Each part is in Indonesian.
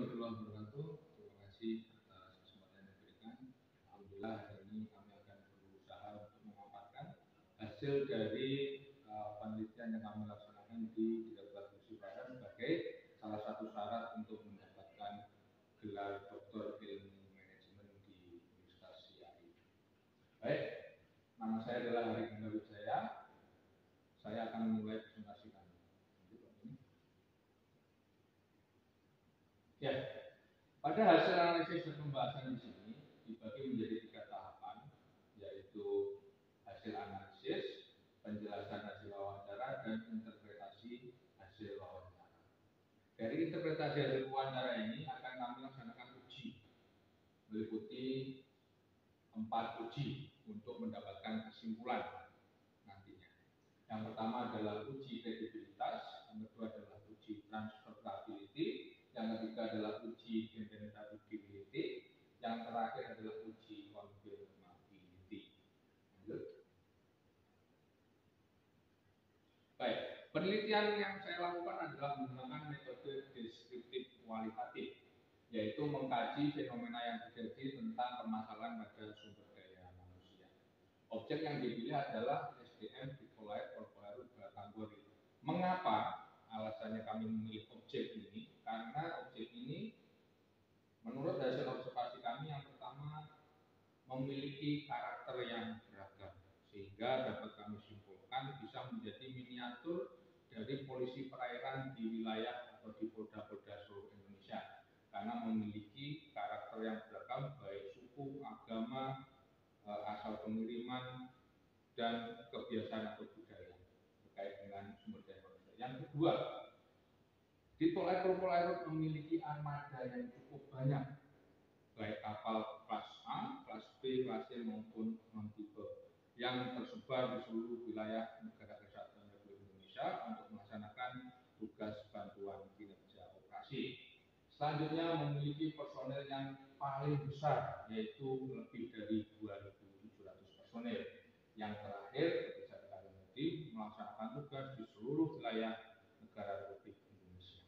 warahmatullahi wabarakatuh. Terima kasih atas kesempatan yang diberikan. Alhamdulillah hari ini kami akan berusaha untuk memaparkan hasil dari penelitian yang kami laksanakan di Direktorat Polisi Praira sebagai salah satu syarat untuk mendapatkan gelar Doktor Ilmu Manajemen di Universitas IAI. Baik, nama saya adalah Hari Ganda Wijaya. Saya akan memulai presentasi kami. Ya, pada hasil analisis dan pembahasan di sini dibagi menjadi 3 tahapan, yaitu hasil analisis, penjelasan hasil wawancara, dan interpretasi hasil wawancara. Dari interpretasi hasil wawancara ini akan kami laksanakan uji, meliputi 4 uji untuk mendapatkan kesimpulan nantinya. Yang pertama adalah uji kredibilitas, yang kedua adalah uji transferability, yang ketiga adalah uji implementability, yang terakhir adalah uji confirmability. Lanjut. Baik, penelitian yang saya lakukan adalah menggunakan metode deskriptif kualitatif, yaitu mengkaji fenomena yang terjadi tentang permasalahan pada sumber daya manusia. Objek yang dipilih adalah SDM diploid perbaru kategori. Mengapa alasannya kami memilih objek ini? Karena objek ini menurut hasil observasi kami yang pertama memiliki karakter yang beragam, sehingga dapat kami simpulkan bisa menjadi miniatur dari polisi perairan di wilayah atau di polda-polda seluruh Indonesia, karena memiliki karakter yang beragam baik suku, agama, asal pengiriman, dan kebiasaan atau budaya terkait dengan sumber daya manusia. Yang kedua, Diploid Propolairut memiliki armada yang cukup banyak, baik kapal kelas A, kelas B, kelas C maupun non-tipe, yang tersebar di seluruh wilayah negara kesatuan Republik Indonesia untuk melaksanakan tugas bantuan kinerja operasi. Selanjutnya memiliki personel yang paling besar, yaitu lebih dari 2.700 personel. Yang terakhir, bisa dikatakan melaksanakan tugas di seluruh wilayah negara Republik Indonesia.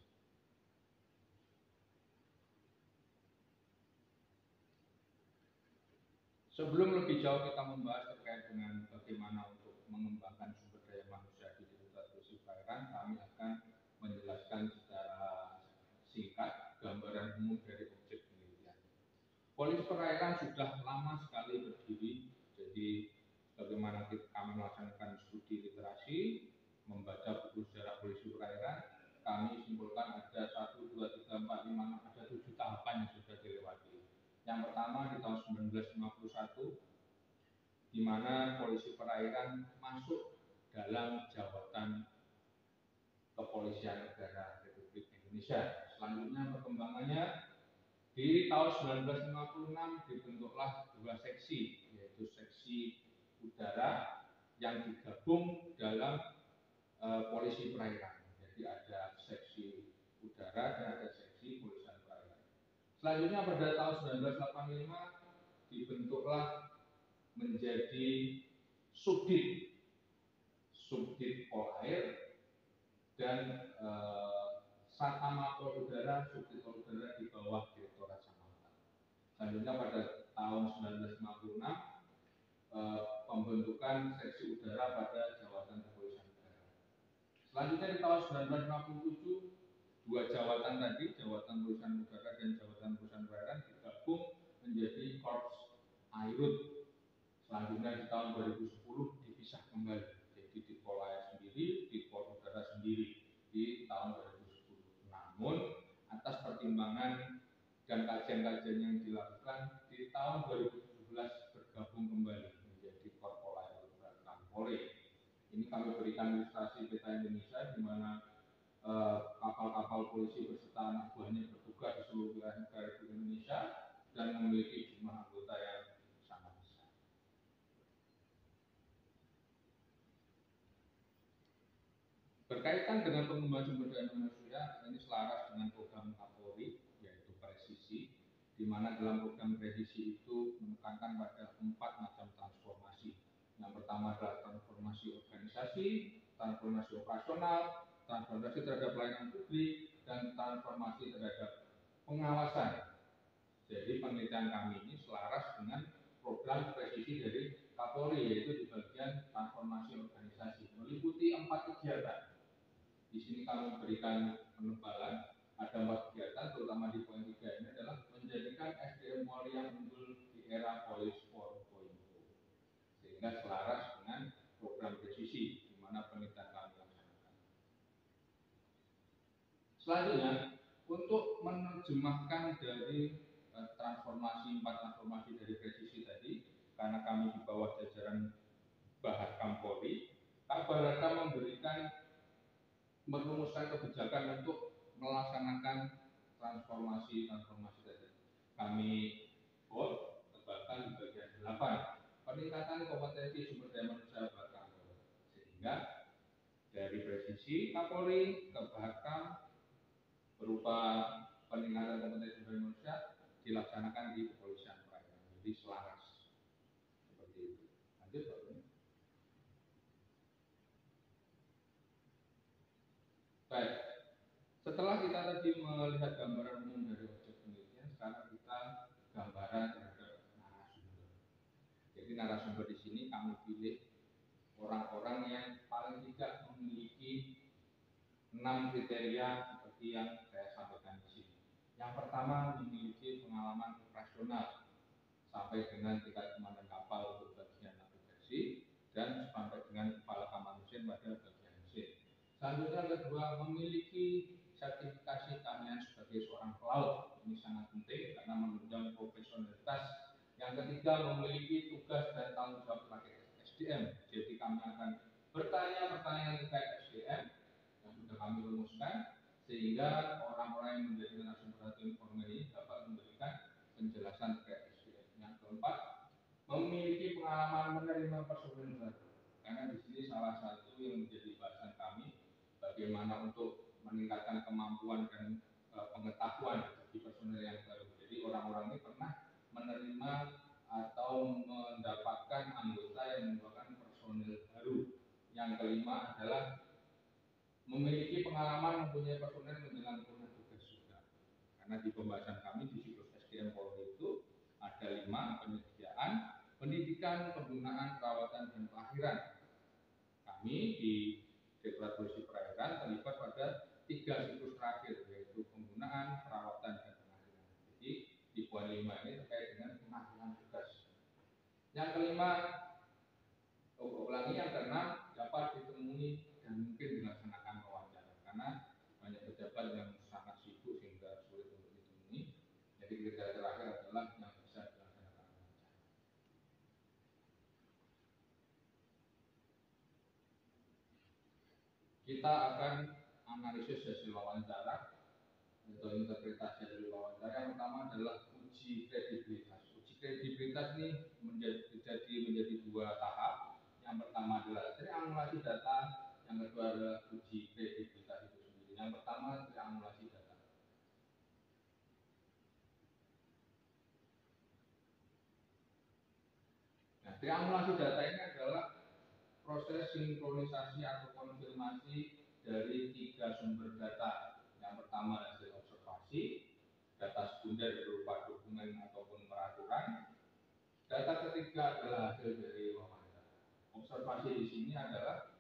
Sebelum lebih jauh kita membahas terkait dengan bagaimana untuk mengembangkan sumber daya manusia di Direktorat Polisi Perairan, kami akan menjelaskan secara singkat gambaran umum dari objek penelitian. Polisi Perairan sudah lama sekali berdiri, jadi bagaimana kami melaksanakan studi literasi, membaca buku sejarah polisi perairan, kami simpulkan ada 1, 2, 3, 4, 5, 6, ada 7 tahapan yang sudah dilewati. Yang pertama di tahun 1951, di mana polisi perairan masuk dalam jabatan Kepolisian Negara Republik Indonesia. Selanjutnya perkembangannya di tahun 1956 dibentuklah 2 seksi, yaitu seksi udara yang digabung dalam polisi perairan. Jadi ada seksi udara dan ada seksi polisian perairan. Selanjutnya pada tahun 1985 dibentuklah menjadi subdit polair dan Satama Pol Udara, subdit Pol Udara di bawah Direktorat Samapta. Selanjutnya pada tahun 1956 pembentukan seksi udara pada jawatan kepolisian udara. Selanjutnya di tahun 1957 dua jawatan tadi, jawatan polisian udara dan jawatan polisian perairan digabung menjadi Korps Airut. Selanjutnya di tahun 2010 dipisah kembali, jadi di Pol Air sendiri, di Pol Udara sendiri di tahun 2010. Namun atas pertimbangan dan kajian-kajian yang dilakukan di tahun 2017 bergabung kembali menjadi Korps Air Polri. Ini kami berikan ilustrasi peta Indonesia di mana kapal-kapal polisi beserta anak buahnya bertugas di seluruh wilayah negara Republik Indonesia dan memiliki jumlah anggota yang sangat besar. Berkaitan dengan pengembangan sumber daya manusia, ini selaras dengan program Kapolri, yaitu presisi, di mana dalam program presisi itu menekankan pada 4 macam transformasi. Yang pertama adalah transformasi organisasi, transformasi operasional, transformasi terhadap pelayanan publik, dan transformasi terhadap pengawasan. Jadi penelitian kami ini selaras dengan program presisi dari Kapolri, yaitu di bagian transformasi organisasi, meliputi 4 kegiatan. Di sini kami berikan penebalan, ada 4 kegiatan, terutama di poin 3 ini adalah menjadikan SDM Polri yang unggul di era Polis 4.0, sehingga selaras dengan program presisi di mana penelitian kami laksanakan. Selanjutnya, untuk menerjemahkan dari transformasi 4 transformasi dari presisi tadi, karena kami di bawah jajaran Bahakam Polri, Pak Baraka merumuskan kebijakan untuk melaksanakan transformasi tadi. Kami tebalkan di bagian 8, peningkatan kompetensi sumber daya manusia Bahakam, sehingga dari presisi Kapolri ke Bahakam berupa peningkatan kompetensi sumber daya manusia dilaksanakan di kepolisian perairan. Jadi selaras seperti itu. Lanjut Pak. Baik, setelah kita tadi melihat gambaran umum dari objek penelitian, sekarang kita gambaran terhadap narasumber. Jadi narasumber di sini kami pilih orang-orang yang paling tidak memiliki 6 kriteria seperti yang saya sampaikan di sini. Yang pertama, memiliki pengalaman operasional sampai dengan tingkat komandan kapal untuk bagian navigasi dan sampai dengan kepala kamar mesin pada bagian mesin. Selanjutnya kedua, memiliki sertifikasi keahlian sebagai seorang pelaut. Ini sangat penting karena menunjang profesionalitas. Yang ketiga, memiliki tugas dan tanggung jawab terkait SDM. Jadi kami akan bertanya pertanyaan terkait SDM yang sudah kami rumuskan, sehingga orang-orang yang menjadi narasumber atau informal ini dapat memberikan penjelasan terkait SDM. Yang keempat, memiliki pengalaman menerima personil baru. Karena di sini salah satu yang menjadi bahasan kami, bagaimana untuk meningkatkan kemampuan dan pengetahuan bagi personil yang baru. Jadi orang-orang ini pernah menerima atau mendapatkan anggota yang merupakan personil baru. Yang kelima adalah memiliki pengalaman mempunyai personil menjalankan tugas juga. Karena di pembahasan kami di siklus SDM Polri itu ada 5: penyediaan, pendidikan, penggunaan, perawatan, dan pelahiran. Kami di Direktorat Polisi Perairan terlibat pada 3 siklus terakhir, yaitu penggunaan, perawatan, dan pelahiran. Jadi di poin 5 ini terkait dengan pengalihan tugas. Yang kelima, yang keenam, dapat ditemui dan mungkin dilaksanakan wawancara, karena banyak pejabat yang sangat sibuk sehingga sulit untuk ditemui. Jadi kriteria terakhir adalah yang bisa dilaksanakan wawancara. Kita akan analisis hasil wawancara atau interpretasi dari wawancara. Yang pertama adalah uji kredibilitas. Uji kredibilitas ini menjadi 2 tahap. Yang pertama adalah triangulasi data, yang kedua adalah uji kredibilitas itu sendiri. Yang pertama, triangulasi data. Nah, triangulasi data ini adalah proses sinkronisasi atau konfirmasi dari 3 sumber data. Yang pertama hasil observasi, data sekunder berupa dokumen ataupun peraturan. Data ketiga adalah hasil dari wawancara. Observasi di sini adalah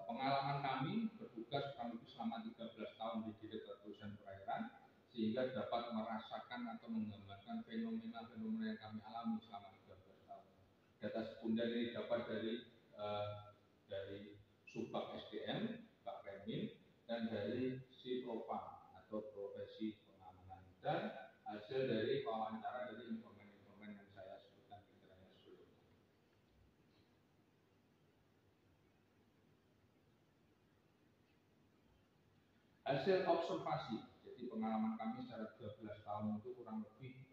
pengalaman kami bertugas kurang lebih selama 13 tahun di Direktorat Polisi Perairan, sehingga dapat merasakan atau menggambarkan fenomena-fenomena yang kami alami selama 13 tahun. Data sekunder ini dapat dari Subak SDM, Pak Remin, dan dari Sipropam atau profesi pengamanan, dan hasil dari wawancara dari informan-informan yang saya sebutkan kriterianya sebelumnya. Hasil observasi, jadi pengalaman kami secara 12 tahun itu kurang lebih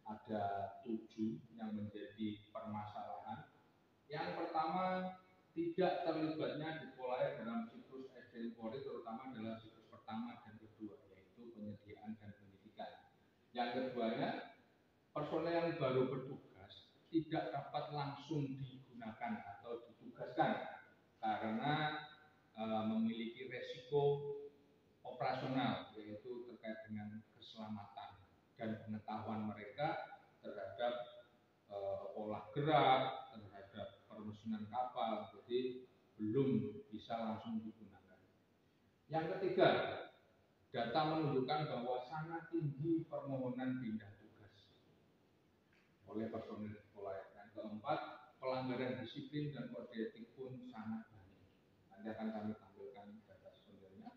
ada 7 yang menjadi permasalahan. Yang pertama, tidak terlibatnya di Polair dalam siklus SDM Polri, terutama dalam siklus pertama dan kedua, yaitu penyediaan dan pendidikan. Yang keduanya, personel yang baru bertugas tidak dapat langsung digunakan atau ditugaskan karena memiliki resiko operasional, yaitu terkait dengan keselamatan. dan pengetahuan mereka terhadap olah gerak, terhadap permesinan kapal, jadi belum bisa langsung digunakan. Yang ketiga, data menunjukkan bahwa sangat tinggi permohonan pindah tugas oleh personil sekolah. Yang keempat, pelanggaran disiplin dan kode etik pun sangat banyak. Nanti akan kami tampilkan data sumbernya.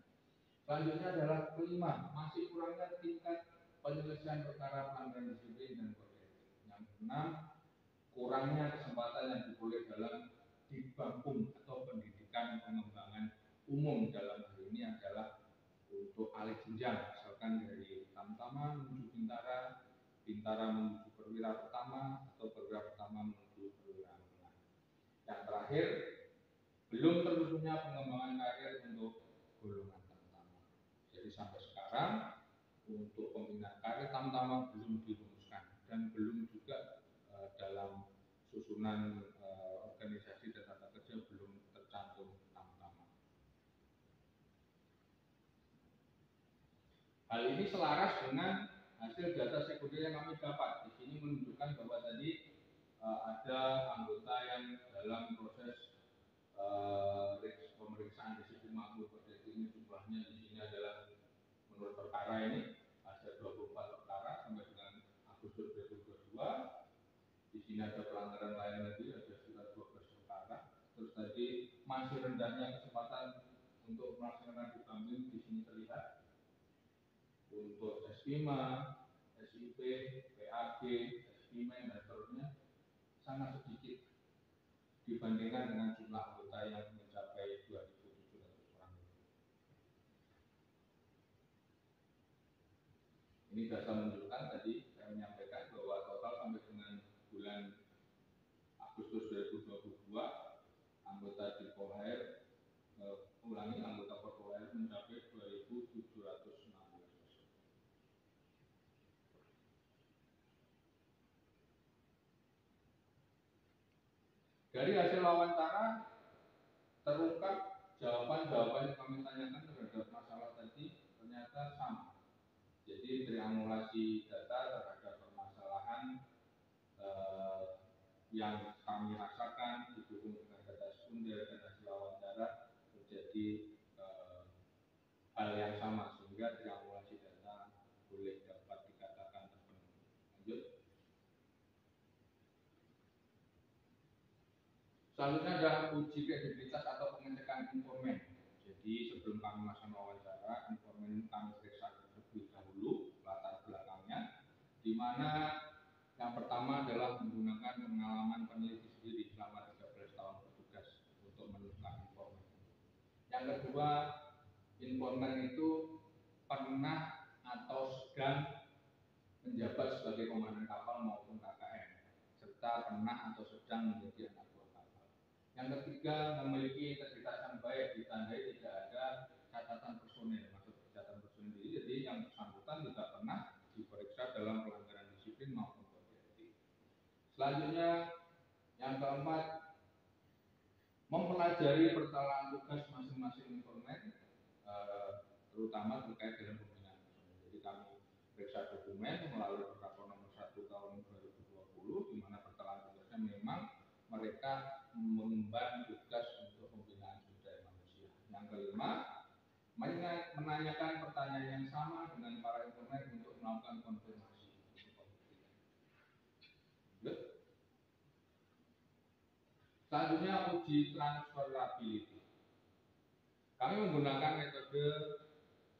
Selanjutnya adalah kelima, masih kurangnya tingkat penyelesaian perkara pelanggaran disiplin dan kode etik. Yang keenam, kurangnya kesempatan yang diperoleh dalam dibangkum atau pendidikan pengembangan umum. Dalam hal ini adalah untuk alih jenjang, misalkan dari tamtama menuju bintara, bintara menuju perwira pertama, atau perwira pertama menuju perwira menengah. Yang terakhir, belum terwujudnya pengembangan karir untuk golongan tamtama. Jadi sampai sekarang untuk pembinaan karir tamtama belum dirumuskan dan belum juga dalam susunan organisasi dan tata kerja belum tercantum tamtama. Hal ini selaras dengan hasil data sekunder yang kami dapat. Di sini menunjukkan bahwa tadi ada anggota yang dalam proses pemeriksaan disiplin makhluk kode etik ini jumlahnya di sini adalah menurut perkara ini ada 24 perkara sampai dengan Agustus 2022. Di sini ada pelanggaran lain lagi, ada sekitar 12 perkara. Terus tadi masih rendahnya kesempatan untuk melaksanakan dibangkum di sini terlihat. Untuk SPIMA, SIP, PAG, SPIMEN, dan seterusnya sangat sedikit dibandingkan dengan jumlah anggota yang mencapai 2.700 orang. Ini data menunjukkan tadi saya menyampaikan bahwa total sampai dengan bulan Agustus 2022 anggota di Polhair anggota Polhair mencapai 2.716. Dari hasil wawancara terungkap jawaban-jawaban yang kami tanyakan terhadap masalah tadi ternyata sama. Jadi triangulasi data terhadap permasalahan yang kami rasakan didukung dengan data sekunder dan hasil wawancara terjadi hal yang sama, sehingga triangulasi data boleh dapat dikatakan terpenuhi. Lanjut. Selanjutnya ada uji kredibilitas atau pengecekan informan. Jadi sebelum kami melakukan wawancara, informan kami periksa terlebih dahulu latar belakangnya, di mana yang pertama adalah menggunakan pengalaman peneliti sendiri selama 13 tahun bertugas untuk menemukan informan. Yang kedua, informan itu pernah atau sedang menjabat sebagai komandan kapal maupun KKM, serta pernah atau sedang menjadi anak buah kapal. Yang ketiga, memiliki integritas yang baik, ditandai tidak ada catatan personil. Maksud catatan personil ini, jadi yang bersangkutan tidak pernah diperiksa dalam pelanggaran disiplin maupun kode etik. Selanjutnya, yang keempat, mempelajari persoalan tugas masing-masing informan, terutama terkait dengan pembinaan personil. Jadi kami periksa dokumen melalui Perkapol nomor 1 tahun 2020, di mana persoalan tugasnya memang mereka mengemban tugas untuk pembinaan sumber daya manusia. Yang kelima, menanyakan pertanyaan yang sama dengan para informan untuk melakukan konfirmasi. Selanjutnya uji transferability. Kami menggunakan metode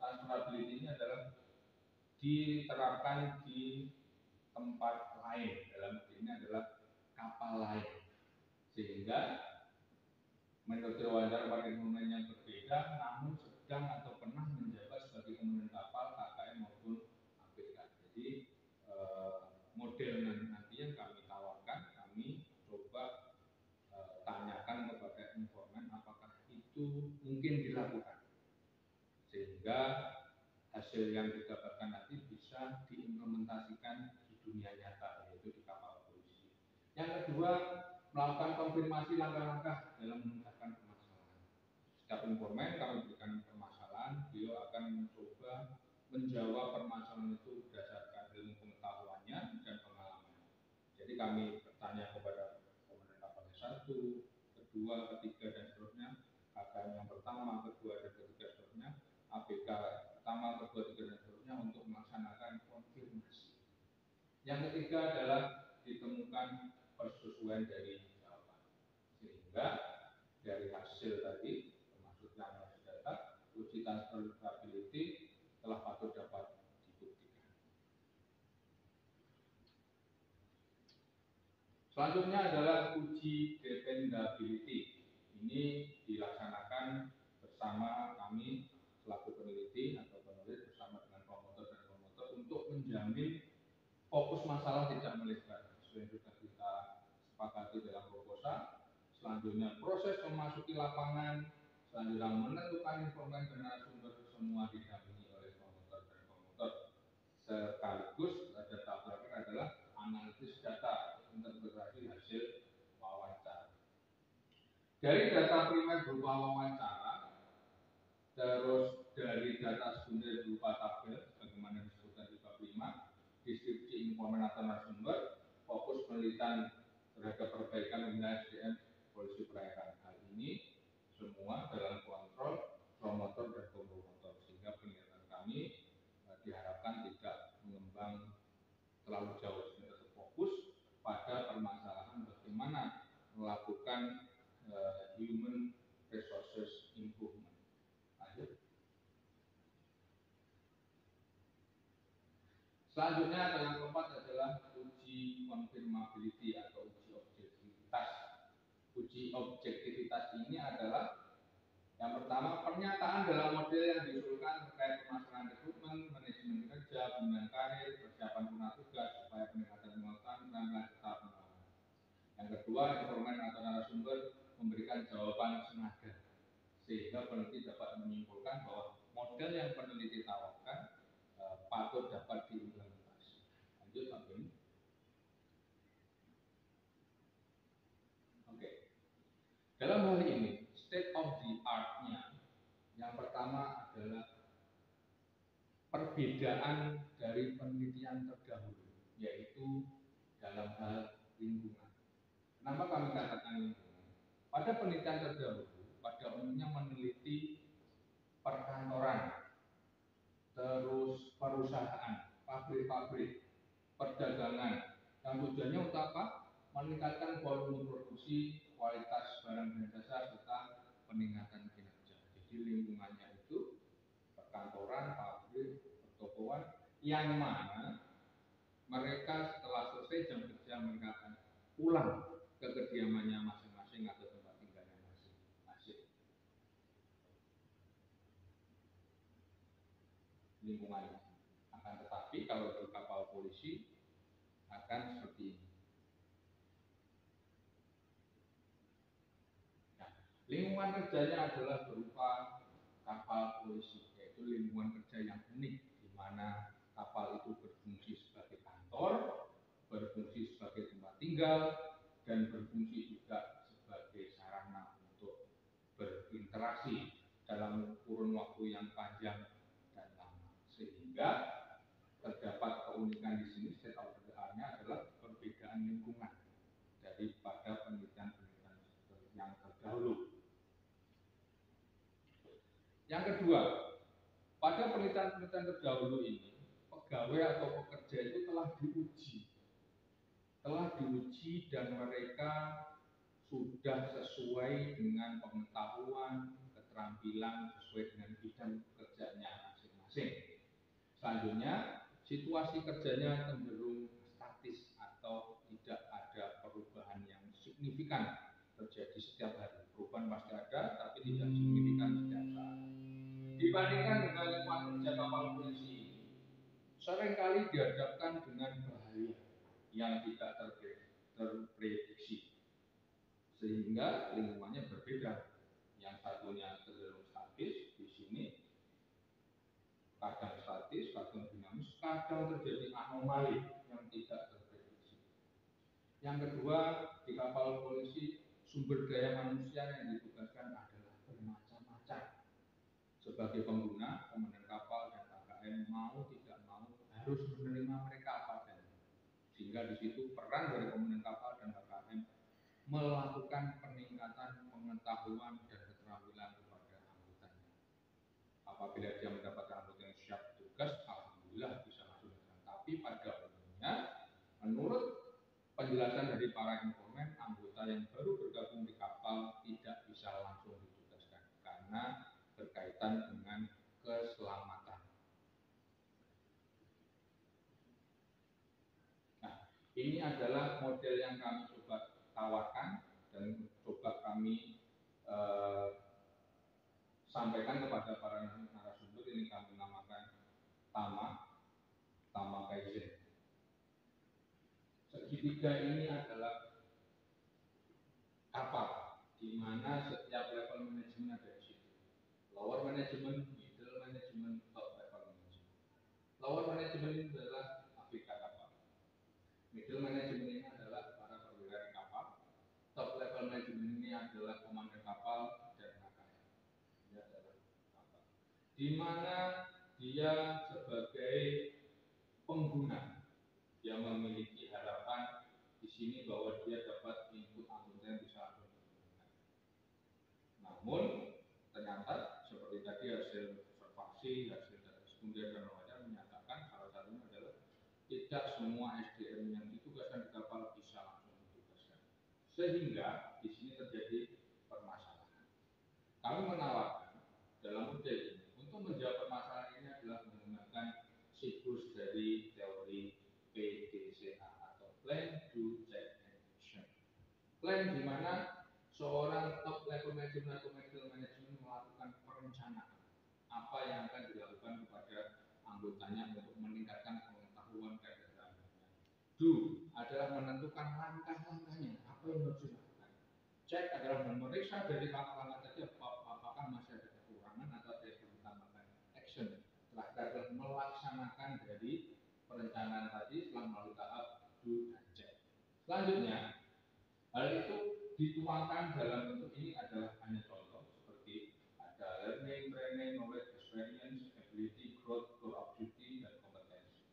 transferability ini adalah diterapkan di tempat lain, dalam ini adalah kapal lain, sehingga metode wawancara pada informan yang berbeda namun sedang atau pernah menjabat sebagai komandan kapal, KKM maupun ABK. Jadi model nanti yang kami tawarkan, kami coba tanyakan kepada informan apakah itu mungkin dilakukan, sehingga hasil yang didapatkan nanti bisa diimplementasikan di dunia nyata, yaitu di kapal polisi. Yang kedua, melakukan konfirmasi langkah-langkah dalam memecahkan permasalahan. Setiap informan kami berikan permasalahan, beliau akan mencoba menjawab permasalahan itu berdasarkan ilmu kami bertanya kepada komandan kapal 1, kedua, ketiga, dan seterusnya, KKM yang pertama, kedua, dan ketiga, seterusnya, ABK pertama, kedua, ketiga, dan seterusnya untuk melaksanakan konfirmasi. Yang ketiga adalah ditemukan persesuaian dari jawaban, sehingga dari hasil tadi, termasuk yang data, uji transferability telah patut dapat dibuktikan. Selanjutnya adalah uji dependability. Ini dilaksanakan bersama kami selaku peneliti atau penulis bersama dengan promotor dan promotor untuk menjamin fokus masalah tidak melebar. Sesuai yang sudah kita sepakati dalam proposal. Selanjutnya proses memasuki lapangan, selanjutnya menentukan informasi dan narasumber, semua didampingi oleh promotor dan promotor. Sekaligus ada tahap terakhir adalah analisis data, interpretasi hasil wawancara. Dari data primer berupa wawancara, terus dari data sekunder berupa tabel, bagaimana disebutkan di bab 5, deskripsi informan atau narasumber, fokus penelitian terhadap perbaikan wilayah SDM polisi perairan. Hal ini semua dalam kontrol promotor dan promotor, sehingga penelitian kami diharapkan tidak mengembang terlalu jauh, sehingga terfokus pada permasalahan bagaimana melakukan human resources improvement. Lanjut. Selanjutnya yang keempat adalah uji confirmability atau uji objektivitas. Uji objektivitas ini adalah yang pertama, pernyataan dalam model yang diusulkan terkait permasalahan rekrutmen, manajemen kerja, pembinaan karir, persiapan guna tugas, upaya peningkatan pengetahuan, dan serta pengawasan. Yang kedua, informan atau narasumber memberikan jawaban senada, sehingga peneliti dapat menyimpulkan bahwa model yang peneliti tawarkan patut dapat diimplementasi. Lanjut, Pak Beni. Oke. Dalam hal ini, state of the art-nya yang pertama adalah perbedaan dari penelitian terdahulu, yaitu dalam hal lingkungan. Kenapa kami katakan lingkungan? Pada penelitian terdahulu, pada umumnya meneliti perkantoran, terus perusahaan, pabrik-pabrik, perdagangan, yang tujuannya untuk apa? Meningkatkan volume produksi, kualitas barang dan jasa, serta peningkatan kinerja. Jadi lingkungannya itu perkantoran, pabrik, pertokoan, yang mana mereka setelah selesai jam kerja mereka akan pulang ke kediamannya masing-masing atau tempat tinggalnya masing-masing. Lingkungannya. Akan tetapi kalau di kapal polisi akan seperti ini. Nah, lingkungan kerjanya adalah berupa kapal polisi, yaitu lingkungan kerja yang unik, di mana kapal itu berfungsi sebagai kantor, berfungsi sebagai tempat tinggal, dan berfungsi juga sebagai sarana untuk berinteraksi dalam kurun waktu yang panjang dan lama. Sehingga terdapat keunikan di sini, state of the art-nya adalah perbedaan lingkungan daripada penelitian-penelitian yang terdahulu. Yang kedua, pada penelitian-penelitian terdahulu ini, pegawai atau pekerja itu telah diuji dan mereka sudah sesuai dengan pengetahuan, keterampilan, sesuai dengan bidang pekerjaannya masing-masing. Selanjutnya, situasi kerjanya cenderung statis atau tidak ada perubahan yang signifikan terjadi setiap hari. Perubahan pasti ada, tapi tidak signifikan setiap saat. Dibandingkan dengan lingkungan kerja kapal polisi ini, seringkali dihadapkan dengan bahaya yang tidak terprediksi, sehingga lingkungannya berbeda. Yang satunya cenderung statis, di sini kadang statis, kadang dinamis, kadang terjadi anomali yang tidak terprediksi. Yang kedua, di kapal polisi sumber daya manusia yang ditugaskan adalah bermacam-macam. Sebagai pengguna, komandan kapal dan KKM mau tidak mau harus menerima mereka apa adanya. Sehingga di situ peran dari komandan kapal dan HKM melakukan peningkatan pengetahuan dan keterampilan kepada anggotanya. Apabila dia mendapatkan anggota yang siap tugas, alhamdulillah bisa langsung jalan. Tapi pada umumnya, menurut penjelasan dari para informan, anggota yang baru bergabung di kapal tidak bisa langsung ditugaskan karena berkaitan dengan keselamatan. Nah, ini adalah model yang kami coba tawarkan dan coba kami sampaikan kepada para narasumber. Ini kami namakan Tama Kaizen. Segitiga ini adalah kapal di mana setiap level manajemen ada di situ. Lower management, middle management, top level management. Lower management ini adalah ABK kapal. Middle management ini adalah para perwira di kapal. Top level management ini adalah komandan kapal dan HKM. Ini adalah kapal. Di mana dia sebagai pengguna, dia memiliki harapan di sini bahwa dia dapat input anggota yang bisa langsung digunakan. Namun ternyata seperti tadi hasil observasi, hasil studi dan wawancara menyatakan salah satunya adalah tidak semua SDM yang ditugaskan di kapal bisa langsung ditugaskan. Sehingga di sini terjadi permasalahan. Kami menawarkan dalam model ini untuk menjawab permasalahan ini adalah menggunakan siklus dari teori PDCA atau Plan, Do, Check, and Action. Plan di mana seorang top level management atau middle management melakukan perencanaan apa yang akan dilakukan kepada anggotanya untuk meningkatkan pengetahuan dan keterampilannya. Do adalah menentukan langkah-langkahnya, apa yang harus dilakukan. Check adalah memeriksa dari langkah-langkah tadi apakah masih ada kekurangan atau ada yang ditambahkan. Action terakhir adalah melaksanakan dari perencanaan tadi setelah melalui tahap do dan check. Selanjutnya, hal itu dituangkan dalam bentuk ini adalah hanya contoh seperti ada learning, training, knowledge, experience, ability, growth, goal of duty, dan kompetensi.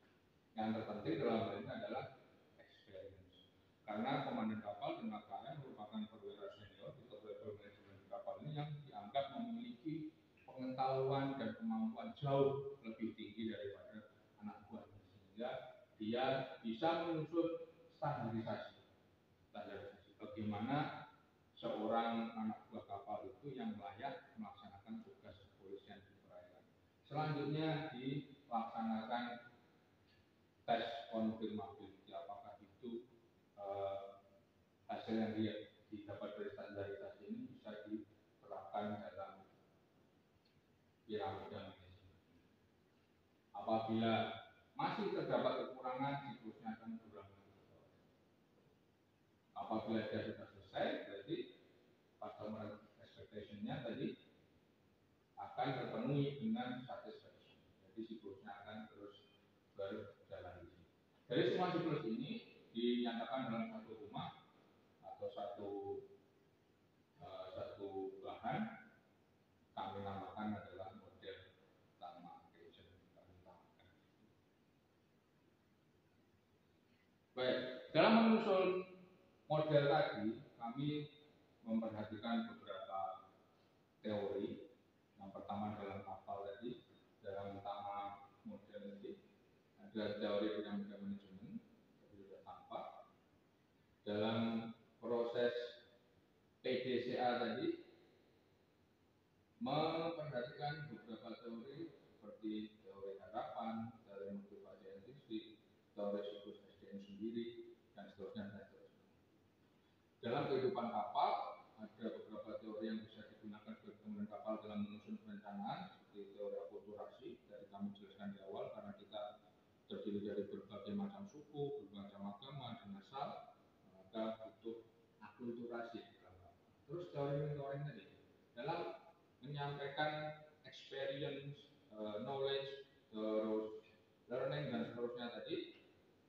Yang terpenting dalam hal ini adalah experience. Karena komandan kapal dan HKM merupakan perwira senior di top level manajemen kapal ini yang dianggap memiliki pengetahuan dan kemampuan jauh lebih tinggi daripada anak buahnya, sehingga dia bisa menyusun standarisasi bagaimana seorang anak buah kapal itu yang layak melaksanakan tugas kepolisian di perairan. Selanjutnya dilaksanakan tes konfirmability, apakah itu hasil yang didapat dari standarisasi ini bisa diterapkan dalam piramida manajemen. Apabila masih terdapat kekurangan, siklusnya akan berulang. Apabila dia sudah selesai, berarti customer expectation-nya tadi akan terpenuhi dengan satisfaction. Jadi siklusnya akan terus berjalan. Dari semua siklus ini dinyatakan dalam satu rumah atau satu bahan, kami namakan adalah model Tama Kaizen. Baik, dalam menyusun model tadi, kami memperhatikan beberapa teori. Yang pertama dalam kapal tadi, dalam Tama model ini ada teori piramida manajemen, tadi sudah tampak. Dalam proses PDCA tadi, memperhatikan beberapa teori seperti teori harapan, teori motivasi intrinsik, teori siklus SDM sendiri, dan seterusnya. Dalam kehidupan kapal, ada beberapa teori yang bisa digunakan sebagai komandan kapal dalam menyusun perencanaan, seperti teori akulturasi, dari kami jelaskan di awal, karena kita terdiri dari berbagai macam suku, berbagai macam agama, dan asal, maka butuh akulturasi. Terus teori mentoring tadi, dalam menyampaikan experience, knowledge, terus learning, dan seterusnya tadi,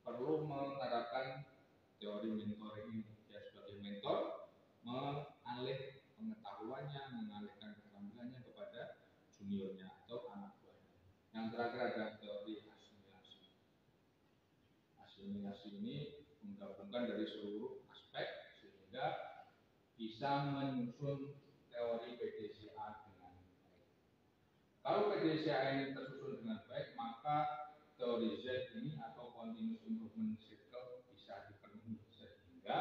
perlu menerapkan teori mentoring ini. Dia sebagai mentor mengalih pengetahuannya, mengalihkan keterampilannya kepada juniornya atau anak buahnya. Yang terakhir ada teori asimilasi. Simulasi ini menggabungkan dari seluruh aspek sehingga bisa menyusun teori PDCA dengan baik. Kalau PDCA ini tersusun dengan baik, maka teori Z ini atau continuous improvement circle bisa dipenuhi, sehingga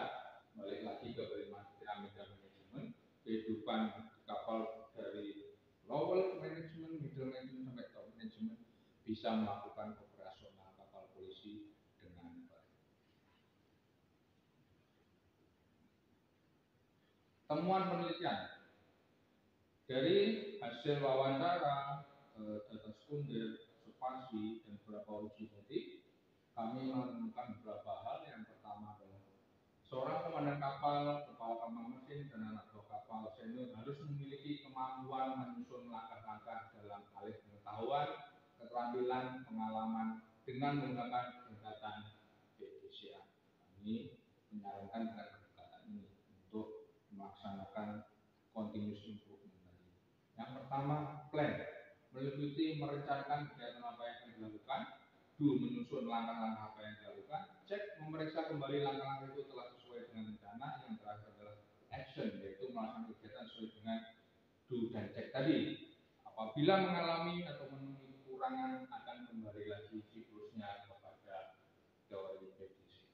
balik lagi ke piramida manajemen, kehidupan kapal dari lower management, middle management sampai top management bisa melakukan operasional kapal polisi dengan baik. Temuan penelitian dari hasil wawancara, data sekunder, observasi, dan beberapa uji publik, kami menemukan beberapa hal. Yang pertama adalah seorang komandan kapal, kepala kapal mesin, dan anak buah kapal senior harus memiliki kemampuan menyusun langkah-langkah dalam alih pengetahuan, keterampilan, pengalaman dengan menggunakan pendekatan PDCA. Kami menyarankan dengan pendekatan ini untuk melaksanakan continuous improvement. Yang pertama, plan, meliputi merencanakan kegiatan apa yang akan dilakukan. Menyusun langkah-langkah apa yang dilakukan. Cek, memeriksa kembali langkah-langkah itu telah sesuai dengan rencana. Yang terakhir adalah action, yaitu melaksanakan kegiatan sesuai dengan do dan cek tadi. Apabila mengalami atau menemui kekurangan, akan kembali lagi siklusnya kepada teori PDCA.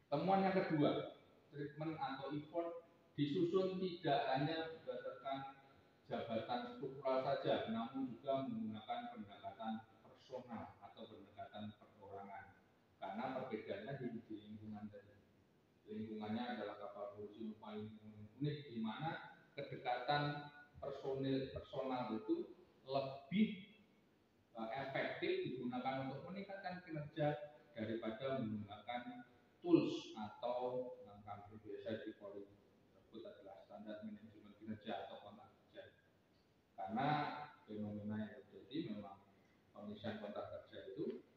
Temuan yang kedua, treatment atau effort disusun tidak hanya berdasarkan jabatan struktural saja, namun juga menggunakan pendekatan personal atau pendekatan perorangan. Karena perbedaannya di lingkungan tadi. Lingkungannya adalah kapal polisi paling unik, di mana kedekatan personal itu lebih efektif digunakan untuk meningkatkan kinerja daripada menggunakan tools atau langkah biasa di polri tersebut adalah standar manajemen kinerja atau kontrak kerja. Karena fenomena yang terjadi memang pengisian kontrak kerja itu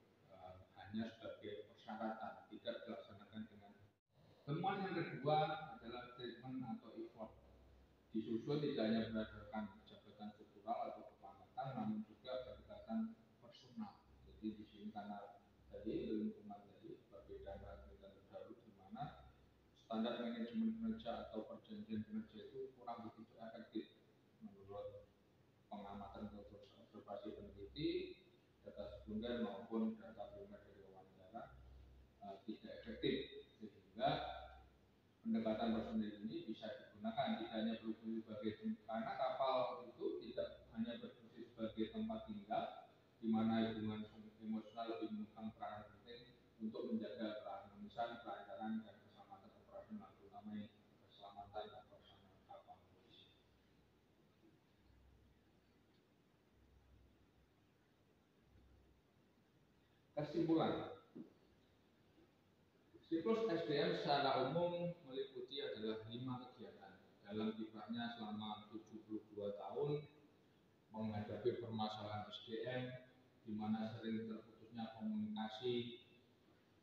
hanya sebagai persyaratan, tidak dilaksanakan dengan. Temuan yang kedua adalah treatment atau effort. Disusun tidak hanya berdasarkan jabatan struktural atau kepangkatan, namun juga pendekatan personal. Jadi di sini karena tadi lingkungan tadi perbedaan terdahulu di mana standar manajemen kinerja atau perjanjian kinerja itu kurang begitu efektif menurut pengamatan observasi peneliti, data sekunder maupun data primer dari wawancara tidak efektif, sehingga pendekatan personil ini bisa digunakan tidak hanya berfungsi sebagai, karena kapal itu tidak hanya berfungsi sebagai tempat tinggal, di mana hubungan emosional lebih memegang peranan penting untuk menjaga keharmonisan, kelancaran, dan keselamatan operasional, terutama keselamatan operasional kapal polisi. Kesimpulan, siklus SDM secara umum meliputi adalah 5 kegiatan dalam kiprahnya selama 72 tahun menghadapi permasalahan SDM, di mana sering terputusnya komunikasi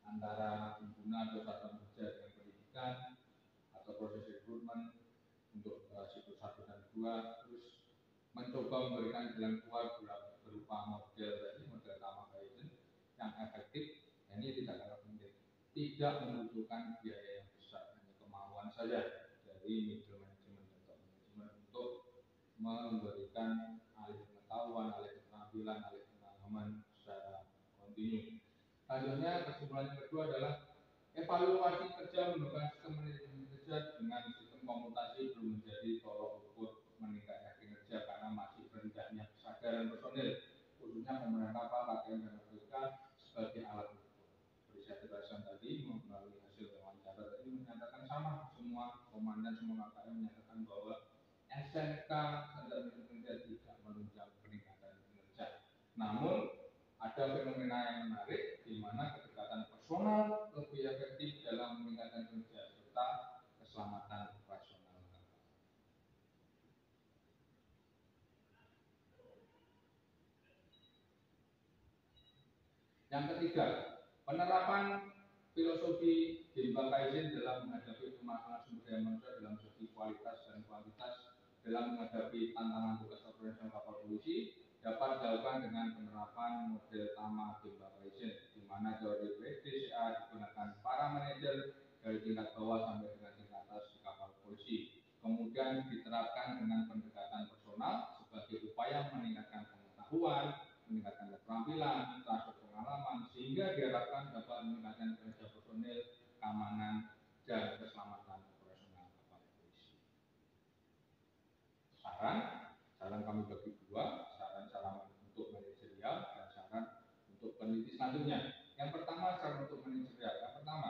antara pengguna atau satuan kerja dengan pendidikan atau proses rekrutmen untuk siklus 1 dan 2, terus mencoba memberikan jalan keluar berupa model utama Kaizen yang efektif. Ini tidak kalah penting, tidak membutuhkan biaya yang besar, hanya kemauan saja dari middle management dan top management untuk memberikan alih pengetahuan, alih keterampilan, alih pengalaman secara kontinu. Selanjutnya, kesimpulan yang kedua adalah evaluasi kerja menggunakan sistem manajemen kerja dengan sistem komutasi belum menjadi tolok ukur meningkatnya kinerja karena masih rendahnya kesadaran personil, khususnya komandan kapal, KKM, dan ABK sebagai alat ukur. Seperti saya jelaskan tadi, melalui hasil wawancara tadi menyatakan sama, semua komandan, semua KKM menyatakan bahwa SMK standar manajemen kerja tidak menunjang peningkatan kinerja. Namun ada fenomena yang menarik, di mana kedekatan personal lebih efektif dalam meningkatkan kinerja serta keselamatan operasional. Yang ketiga, penerapan filosofi Genpa Kaizen dalam menghadapi permasalahan sumber daya manusia dalam segi kualitas dan kuantitas dalam menghadapi tantangan tugas operasional kapal polisi. dapat dilakukan dengan penerapan model Tama Embarkation, di mana teori PDCA digunakan para manajer dari tingkat bawah sampai dengan tingkat atas di kapal polisi. Kemudian diterapkan dengan pendekatan personal sebagai upaya meningkatkan pengetahuan, meningkatkan keterampilan, transfer pengalaman, sehingga diharapkan dapat meningkatkan kinerja personil, keamanan, dan keselamatan operasional kapal polisi. Saran kami bagi dua, saran untuk manajerial dan saran untuk peneliti selanjutnya. Yang pertama, saran untuk manajerial. Yang pertama,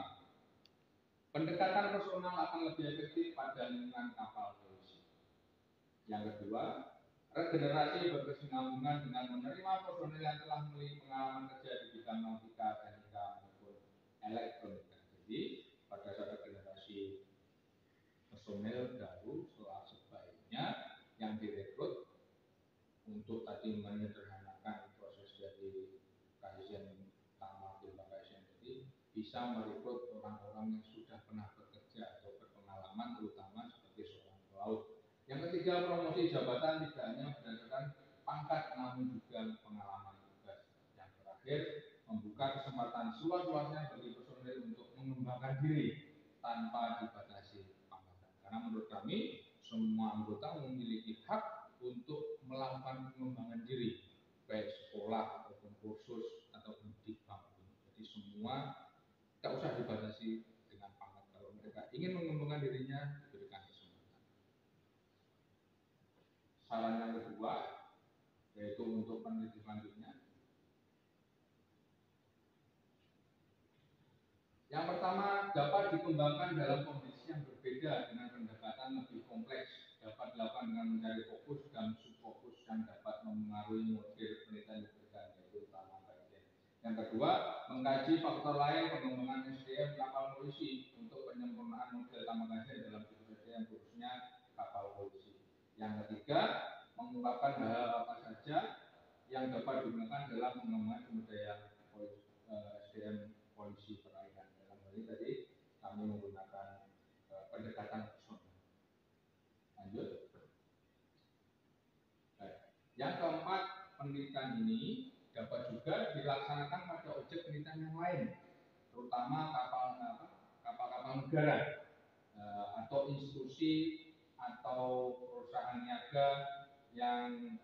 pendekatan personal akan lebih efektif pada lingkungan kapal polisi. Yang kedua, regenerasi berkesinambungan dengan menerima personil yang telah memiliki pengalaman kerja di bidang nautika, teknika, maupun elektronika. Jadi, pada saat regenerasi personil baru, sebaiknya yang direkrut untuk tadi menyederhanakan proses dari kajian Tama Embarkation jadi bisa merekrut orang-orang yang sudah pernah bekerja atau berpengalaman, terutama sebagai seorang pelaut. Yang ketiga, promosi jabatan tidak hanya berdasarkan pangkat namun juga pengalaman tugas. Yang terakhir, membuka kesempatan seluas-luasnya bagi personil untuk mengembangkan diri tanpa dibatasi pangkatan. Karena menurut kami semua anggota memiliki hak untuk melakukan pengembangan diri, baik sekolah ataupun kursus ataupun di kampus. Jadi semua tidak usah dibatasi dengan pangkat. Kalau mereka ingin mengembangkan dirinya, berikan kesempatan. Saran yang kedua, yaitu untuk peneliti selanjutnya. Yang pertama, dapat dikembangkan dalam kondisi yang berbeda dengan pendekatan lebih kompleks. Dapat dilakukan dengan mencari fokus dan subfokus yang dapat mempengaruhi model penelitian yang berbeda, yaitu Tama Embarkation. Yang kedua, mengkaji faktor lain pengembangan SDM kapal polisi untuk penyempurnaan model Tama Embarkation dalam siklus SDM khususnya kapal polisi. Yang ketiga, mengungkapkan hal apa saja yang dapat digunakan dalam pengembangan sumber daya SDM polisi perairan. Dalam hal ini tadi kami menggunakan pendekatan personal. Lanjut. Baik. Yang keempat, penelitian ini dapat juga dilaksanakan pada objek penelitian yang lain, terutama kapal-kapal negara atau institusi atau perusahaan niaga yang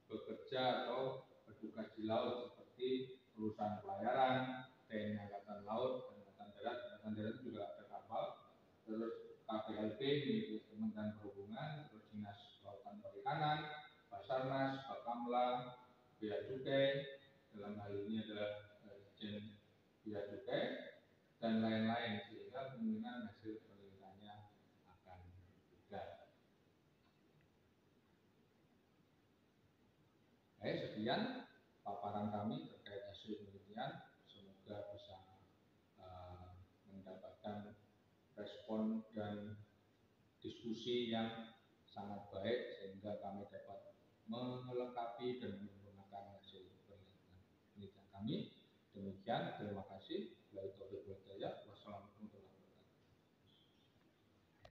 bekerja atau bertugas di laut seperti perusahaan pelayaran, TNI Angkatan Laut, Angkatan Darat juga ada kapal, terus KPLP milik Kementerian Perhubungan, terus Dinas Kelautan Perikanan, Basarnas, Bakamla, Bea Cukai, dalam hal ini adalah Dirjen Bea Cukai dan lain-lain, sehingga kemungkinan hasil penelitiannya akan berbeda. Sekian paparan kami terkait hasil penelitian. Semoga bisa mendapatkan respon dan diskusi yang sangat baik sehingga kami dapat melengkapi dan menyempurnakan hasil penelitian kami. Demikian, terima kasih. Wassalamualaikum.